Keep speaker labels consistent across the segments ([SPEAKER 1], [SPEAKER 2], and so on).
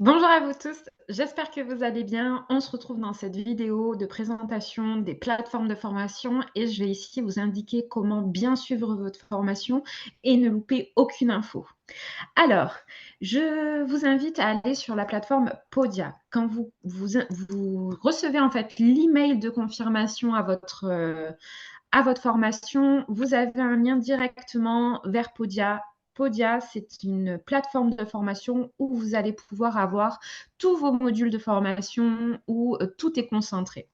[SPEAKER 1] Bonjour à vous tous, j'espère que vous allez bien. On se retrouve dans cette vidéo de présentation des plateformes de formation et je vais ici vous indiquer comment bien suivre votre formation et ne louper aucune info. Alors, je vous invite à aller sur la plateforme Podia. Quand vous recevez en fait l'email de confirmation à votre formation, vous avez un lien directement vers Podia. Podia, c'est une plateforme de formation où vous allez pouvoir avoir tous vos modules de formation où tout est concentré.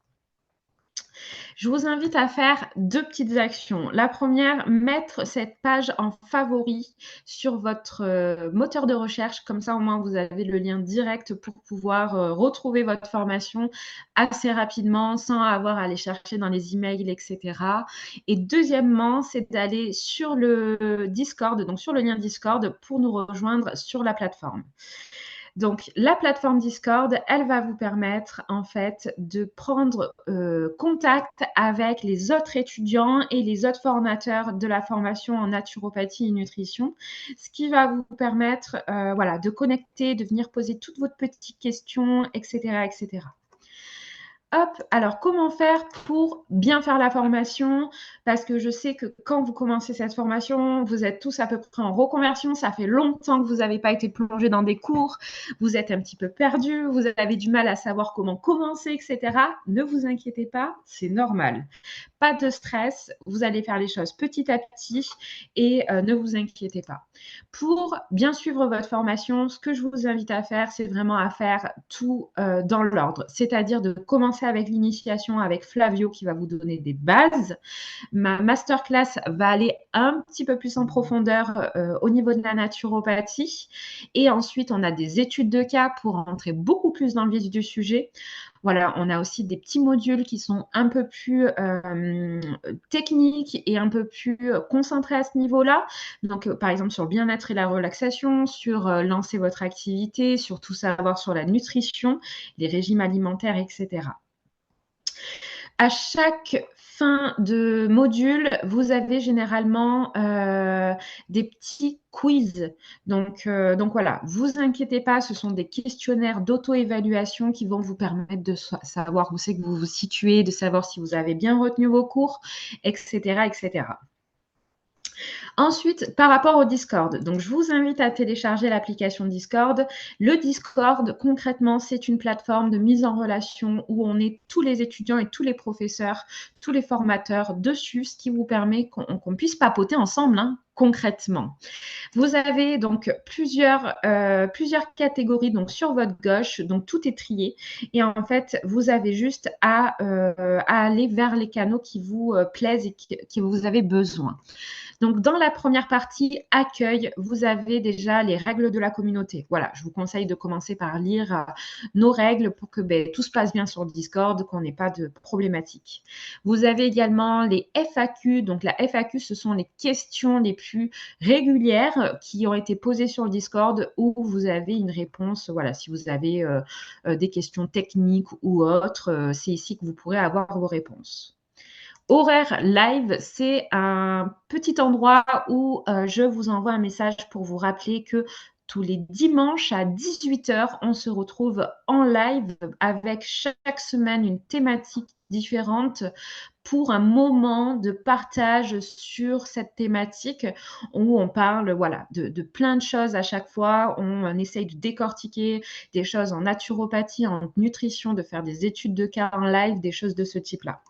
[SPEAKER 1] Je vous invite à faire deux petites actions. La première, mettre cette page en favori sur votre moteur de recherche. Comme ça, au moins, vous avez le lien direct pour pouvoir retrouver votre formation assez rapidement sans avoir à aller chercher dans les emails, etc. Et deuxièmement, c'est d'aller sur le Discord, donc sur le lien Discord pour nous rejoindre sur la plateforme. Donc, la plateforme Discord, elle va vous permettre en fait de prendre contact avec les autres étudiants et les autres formateurs de la formation en naturopathie et nutrition, ce qui va vous permettre voilà, de connecter, de venir poser toutes vos petites questions, etc., etc. Hop, alors comment faire pour bien faire la formation? Parce que je sais que quand vous commencez cette formation, vous êtes tous à peu près en reconversion, ça fait longtemps que vous n'avez pas été plongé dans des cours, vous êtes un petit peu perdu, vous avez du mal à savoir comment commencer, etc. Ne vous inquiétez pas, c'est normal. Pas de stress, vous allez faire les choses petit à petit et ne vous inquiétez pas. Pour bien suivre votre formation, ce que je vous invite à faire, c'est vraiment à faire tout dans l'ordre, c'est-à-dire de commencer avec l'initiation avec Flavio qui va vous donner des bases. Ma masterclass va aller un petit peu plus en profondeur au niveau de la naturopathie. Et ensuite, on a des études de cas pour rentrer beaucoup plus dans le vif du sujet. Voilà, on a aussi des petits modules qui sont un peu plus techniques et un peu plus concentrés à ce niveau-là. Donc, par exemple, sur le bien-être et la relaxation, sur lancer votre activité, sur tout savoir sur la nutrition, les régimes alimentaires, etc. À chaque fin de module, vous avez généralement des petits quiz. Donc voilà, vous inquiétez pas, ce sont des questionnaires d'auto-évaluation qui vont vous permettre de savoir où c'est que vous vous situez, de savoir si vous avez bien retenu vos cours, etc., etc. Ensuite, par rapport au Discord, donc je vous invite à télécharger l'application Discord. Le Discord, concrètement, c'est une plateforme de mise en relation où on est tous les étudiants et tous les professeurs, tous les formateurs dessus, ce qui vous permet qu'on puisse papoter ensemble, hein, concrètement. Vous avez donc plusieurs catégories donc sur votre gauche, donc tout est trié et en fait vous avez juste à aller vers les canaux qui vous plaisent et qui vous avez besoin. Donc, dans la première partie, accueil, vous avez déjà les règles de la communauté. Voilà, je vous conseille de commencer par lire nos règles pour que tout se passe bien sur Discord, qu'on n'ait pas de problématiques. Vous avez également les FAQ. Donc, la FAQ, ce sont les questions les plus régulières qui ont été posées sur le Discord où vous avez une réponse. Voilà, si vous avez des questions techniques ou autres, c'est ici que vous pourrez avoir vos réponses. Horaire live, c'est un petit endroit où je vous envoie un message pour vous rappeler que tous les dimanches à 18h, on se retrouve en live avec chaque semaine une thématique différente pour un moment de partage sur cette thématique où on parle voilà, de plein de choses à chaque fois. On essaye de décortiquer des choses en naturopathie, en nutrition, de faire des études de cas en live, des choses de ce type-là.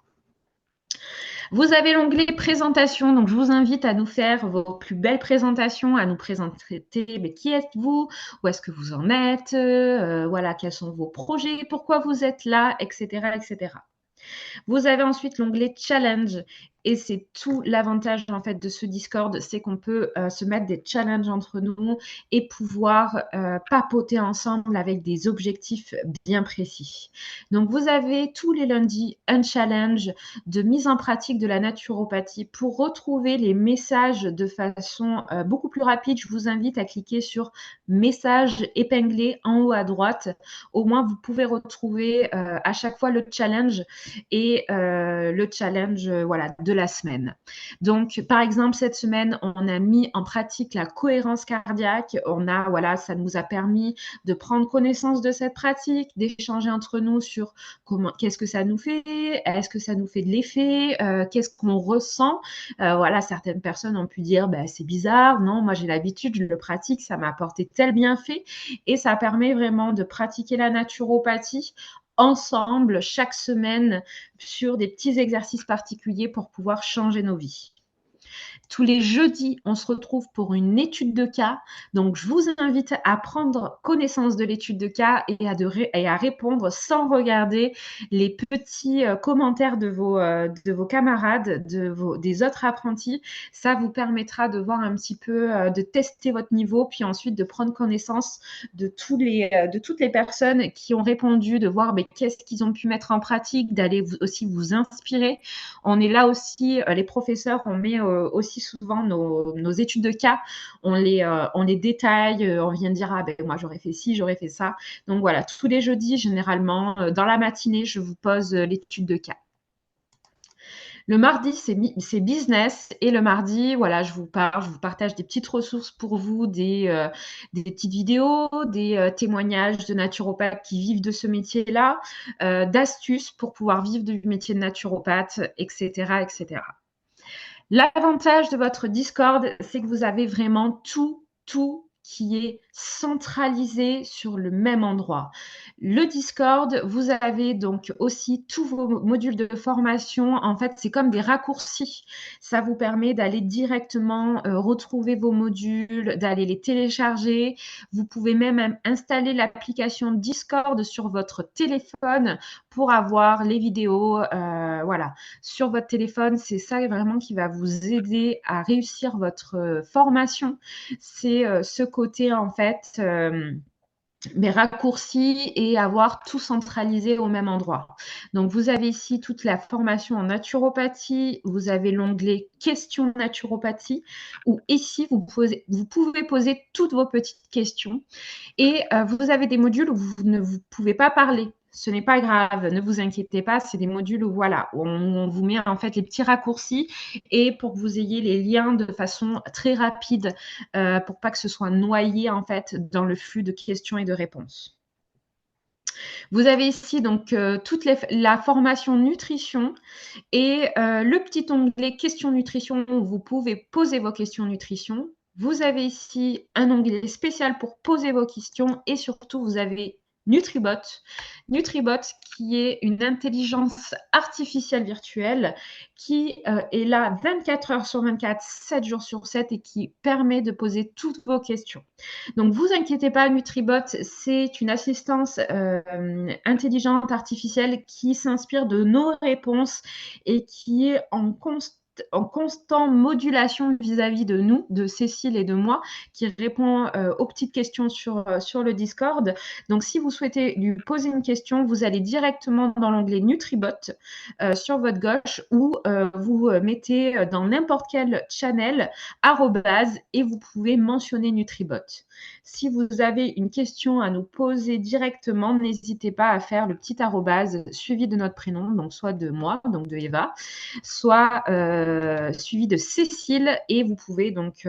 [SPEAKER 1] Vous avez l'onglet présentation, donc je vous invite à nous faire vos plus belles présentations, à nous présenter qui êtes-vous, où est-ce que vous en êtes, voilà, quels sont vos projets, pourquoi vous êtes là, etc., etc. Vous avez ensuite l'onglet challenge et c'est tout l'avantage en fait de ce Discord, c'est qu'on peut se mettre des challenges entre nous et pouvoir papoter ensemble avec des objectifs bien précis. Donc vous avez tous les lundis un challenge de mise en pratique de la naturopathie. Pour retrouver les messages de façon beaucoup plus rapide, je vous invite à cliquer sur message épinglé en haut à droite. Au moins vous pouvez retrouver à chaque fois le challenge et le challenge voilà, de la semaine. Donc, par exemple, cette semaine, on a mis en pratique la cohérence cardiaque. Voilà, ça nous a permis de prendre connaissance de cette pratique, d'échanger entre nous sur qu'est-ce que ça nous fait, est-ce que ça nous fait de l'effet, qu'est-ce qu'on ressent. Voilà, certaines personnes ont pu dire, bah, c'est bizarre, non, moi j'ai l'habitude, je le pratique, ça m'a apporté tel bienfait. Et ça permet vraiment de pratiquer la naturopathie ensemble chaque semaine sur des petits exercices particuliers pour pouvoir changer nos vies. Tous les jeudis, on se retrouve pour une étude de cas. Donc, je vous invite à prendre connaissance de l'étude de cas et à répondre sans regarder les petits commentaires de vos camarades, des autres apprentis. Ça vous permettra de voir un petit peu, de tester votre niveau, puis ensuite de prendre connaissance de toutes les personnes qui ont répondu, de voir qu'est-ce qu'ils ont pu mettre en pratique, d'aller aussi vous inspirer. On est là aussi, les professeurs, on met aussi souvent nos études de cas, on les détaille, on vient dire, ah ben moi j'aurais fait ci, j'aurais fait ça. Donc voilà, tous les jeudis, généralement, dans la matinée, je vous pose l'étude de cas. Le mardi, c'est business. Et le mardi, voilà, je vous partage des petites ressources pour vous, des petites vidéos, des témoignages de naturopathes qui vivent de ce métier-là, d'astuces pour pouvoir vivre du métier de naturopathe, etc., etc. L'avantage de votre Discord, c'est que vous avez vraiment tout qui est centralisé sur le même endroit. Le Discord, vous avez donc aussi tous vos modules de formation. En fait, c'est comme des raccourcis. Ça vous permet d'aller directement retrouver vos modules, d'aller les télécharger. Vous pouvez même installer l'application Discord sur votre téléphone pour avoir les vidéos. Voilà, sur votre téléphone, c'est ça vraiment qui va vous aider à réussir votre formation. C'est ce côté en fait raccourcis et avoir tout centralisé au même endroit. Donc, vous avez ici toute la formation en naturopathie. Vous avez l'onglet questions naturopathie où ici, vous pouvez poser toutes vos petites questions. Et vous avez des modules où vous ne pouvez pas parler. Ce n'est pas grave, ne vous inquiétez pas, c'est des modules où voilà, on vous met en fait les petits raccourcis et pour que vous ayez les liens de façon très rapide pour pas que ce soit noyé en fait dans le flux de questions et de réponses. Vous avez ici donc toute la formation nutrition et le petit onglet questions nutrition où vous pouvez poser vos questions nutrition. Vous avez ici un onglet spécial pour poser vos questions et surtout, vous avez NutriBot. NutriBot qui est une intelligence artificielle virtuelle qui est là 24 heures sur 24, 7 jours sur 7 et qui permet de poser toutes vos questions. Donc, vous inquiétez pas, NutriBot, c'est une assistance intelligente artificielle qui s'inspire de nos réponses et qui est en constante modulation vis-à-vis de nous, de Cécile et de moi, qui répond aux petites questions sur le Discord. Donc, si vous souhaitez lui poser une question, vous allez directement dans l'onglet NutriBot sur votre gauche ou vous mettez dans n'importe quel channel arrobase et vous pouvez mentionner NutriBot. Si vous avez une question à nous poser directement, n'hésitez pas à faire le petit arrobase suivi de notre prénom, donc soit de moi, donc de Eva, soit suivi de Cécile et vous pouvez donc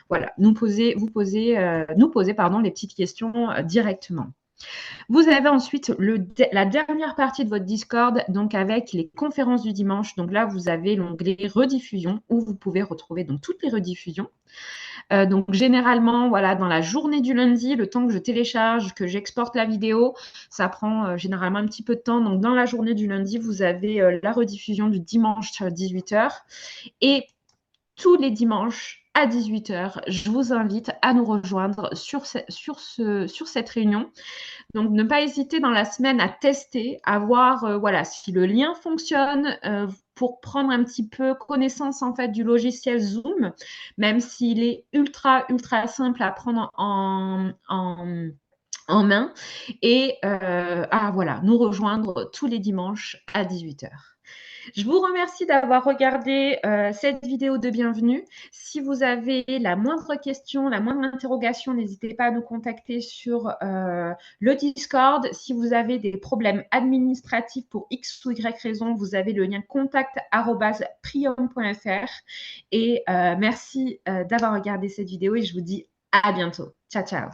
[SPEAKER 1] voilà, nous poser les petites questions directement. Vous avez ensuite la dernière partie de votre Discord, donc avec les conférences du dimanche. Donc là, vous avez l'onglet rediffusion où vous pouvez retrouver donc toutes les rediffusions. Donc généralement, voilà, dans la journée du lundi, le temps que je télécharge, que j'exporte la vidéo, ça prend généralement un petit peu de temps. Donc dans la journée du lundi, vous avez la rediffusion du dimanche à 18h. Et tous les dimanches à 18h, je vous invite à nous rejoindre sur cette réunion. Donc, ne pas hésiter dans la semaine à tester, à voir voilà, si le lien fonctionne pour prendre un petit peu connaissance en fait du logiciel Zoom, même s'il est ultra simple à prendre en main et à voilà, nous rejoindre tous les dimanches à 18h. Je vous remercie d'avoir regardé cette vidéo de bienvenue. Si vous avez la moindre question, la moindre interrogation, n'hésitez pas à nous contacter sur le Discord. Si vous avez des problèmes administratifs pour X ou Y raison, vous avez le lien contact@prium.fr. Et merci d'avoir regardé cette vidéo et je vous dis à bientôt. Ciao, ciao.